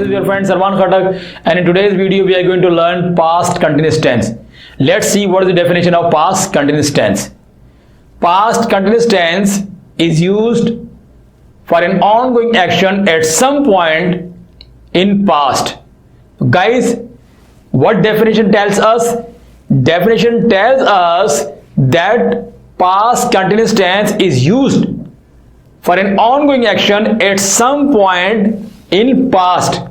is your friend Sarwan Khattak, and in today's video we are going to learn past continuous tense. Let's see what is the definition of past continuous tense. Past continuous tense is used for an ongoing action at some point in past. Guys, what definition tells us? Definition tells us that past continuous tense is used for an ongoing action at some point in past.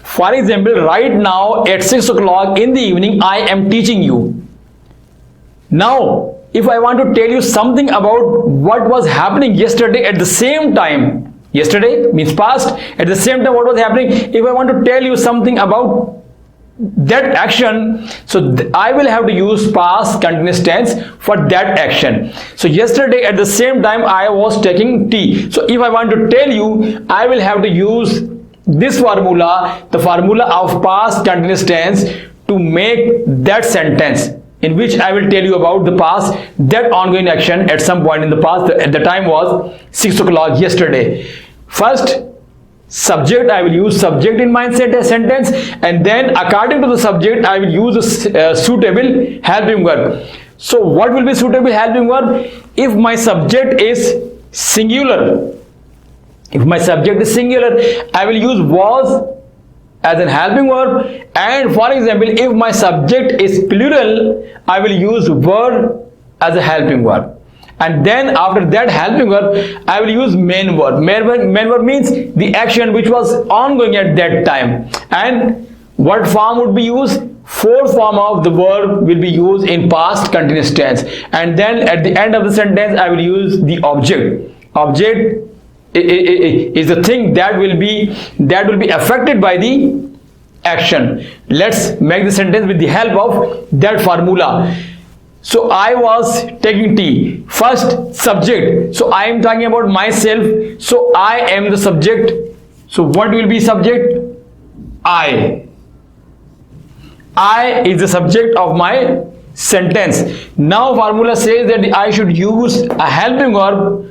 For example, right now at 6 o'clock in the evening I am teaching you. Now if I want to tell you something about what was happening yesterday at the same time, yesterday means past, at the same time what was happening, if I want to tell you something about that action, so I will have to use past continuous tense for that action. So yesterday at the same time I was taking tea. So if I want to tell you, I will have to use this formula, the formula of past continuous tense, to make that sentence in which I will tell you about the past, that ongoing action at some point in the past. At the time was 6 o'clock yesterday. First, subject, I will use subject in my sentence, and then according to the subject I will use a suitable helping verb. So what will be suitable helping verb? If my subject is singular, I will use was as an helping verb, and for example if my subject is plural, I will use were as a helping verb. And then after that helping verb, I will use main verb. Main verb means the action which was ongoing at that time. And what form would be used? Fourth form of the verb will be used in past continuous tense. And then at the end of the sentence, I will use the object. Object is the thing that will be affected by the action. Let's make the sentence with the help of that formula. So I was taking tea. First, subject. So I am talking about myself. So I am the subject. So what will be subject? I is the subject of my sentence. Now formula says that I should use a helping verb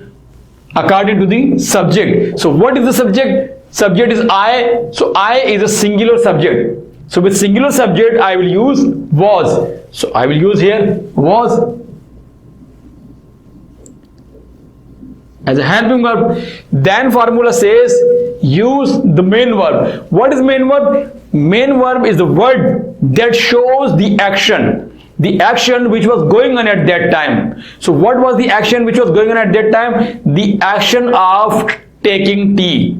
according to the subject. So what is the subject? Subject is I. So I is a singular subject. So with singular subject I will use was. So I will use here was as a helping verb. Then formula says use the main verb. What is main verb? Main verb is the word that shows the action which was going on at that time. So what was the action which was going on at that time? The action of taking tea.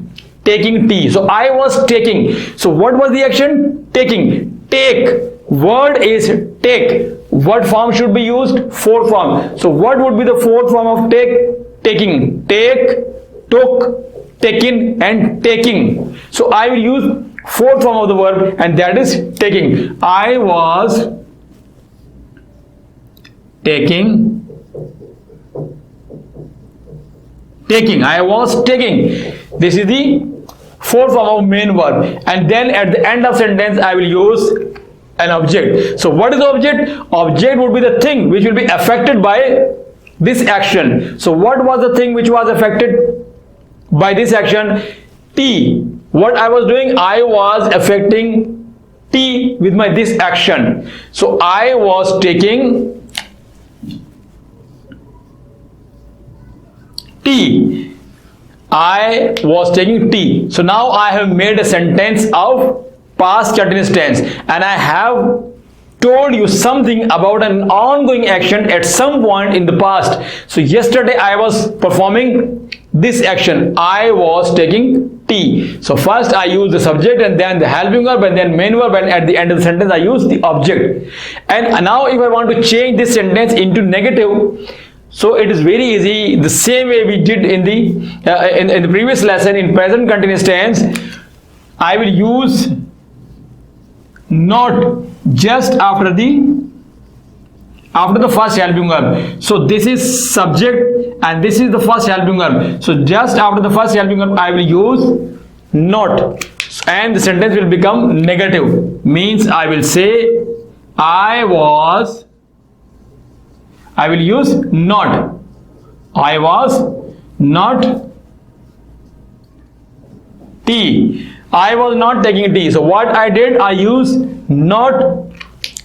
So I was taking. So what was the action? Taking. Take. Word is take. What form should be used? Fourth form. So what would be the fourth form of take? Taking. Take, took, taken, and taking. So I will use fourth form of the verb, and that is taking. I was taking. I was taking. This is the fourth form of main verb. And then at the end of sentence I will use an object. So what is the object? Object would be the thing which will be affected by this action. So what was the thing which was affected by this action? Tea. What I was doing? I was affecting tea with my this action. So I was taking tea. I was taking tea. So now I have made a sentence of past continuous tense, and I have told you something about an ongoing action at some point in the past. So yesterday I was performing this action. I was taking tea. So first I use the subject, and then the helping verb, and then main verb, and at the end of the sentence I use the object. And now if I want to change this sentence into negative, so it is very easy. The same way we did in the previous lesson in present continuous tense, I will use not just after the first helping verb. So this is subject and this is the first helping verb. So just after the first helping verb I will use not, and the sentence will become negative. Means I will say I will use not. I was not tea. I was not taking tea. So what I did, I used not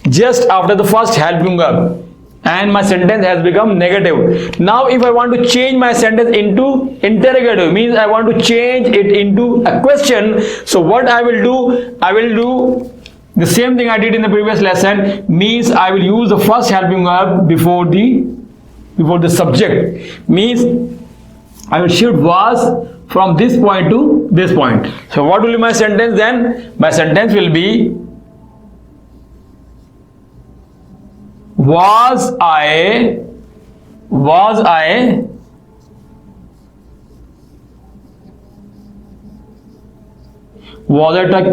just after the first helping verb, and my sentence has become negative. Now if I want to change my sentence into interrogative, means I want to change it into a question. So what I will do the same thing I did in the previous lesson, means I will use the first helping verb before the subject. Means I will shift was from this point to this point. So what will be my sentence then? My sentence will be, was I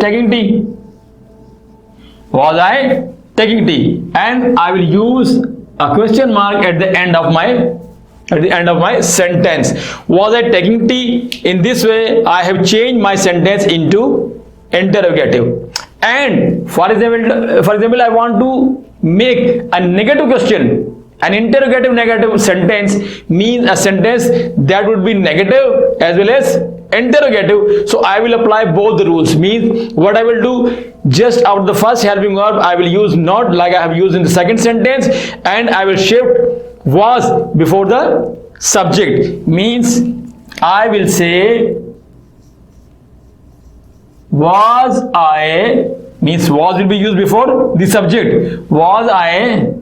taking tea? Was I taking tea? And I will use a question mark at the end of my sentence. Was I taking tea? In this way I have changed my sentence into interrogative. And for example I want to make a negative question. An interrogative negative sentence means a sentence that would be negative as well as interrogative. So I will apply both the rules. Means what I will do, just after the first helping verb I will use not, like I have used in the second sentence, and I will shift was before the subject. Means I will say, was I, means was will be used before the subject. Was I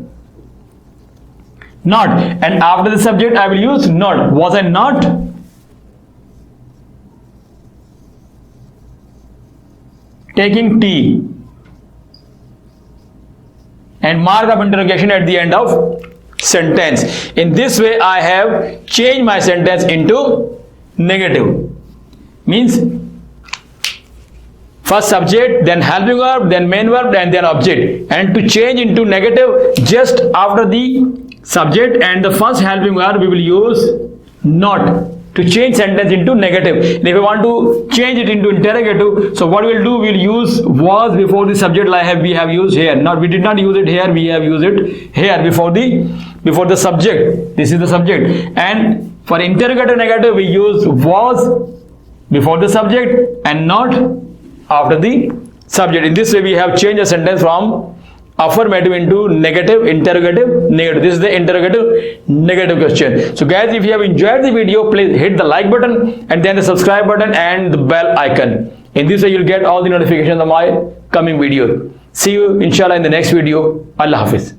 not, and after the subject I will use not. Was I not taking tea? And mark of interrogation at the end of sentence. In this way I have changed my sentence into negative. Means first subject, then helping verb, then main verb, and then object. And to change into negative, just after the subject and the first helping verb we will use not, to change sentence into negative. And if I want to change it into interrogative, so what we'll do, we'll use was before the subject, like we have used here. Now we did not use it here, we have used it here before the subject. This is the subject. And for interrogative negative we use was before the subject and not after the subject. In this way we have changed a sentence from affirmative into negative, interrogative, negative. This is the interrogative negative question. So guys, if you have enjoyed the video, please hit the like button and then the subscribe button and the bell icon. In this way you'll get all the notifications of my coming videos. See you inshallah in the next video. Allah Hafiz.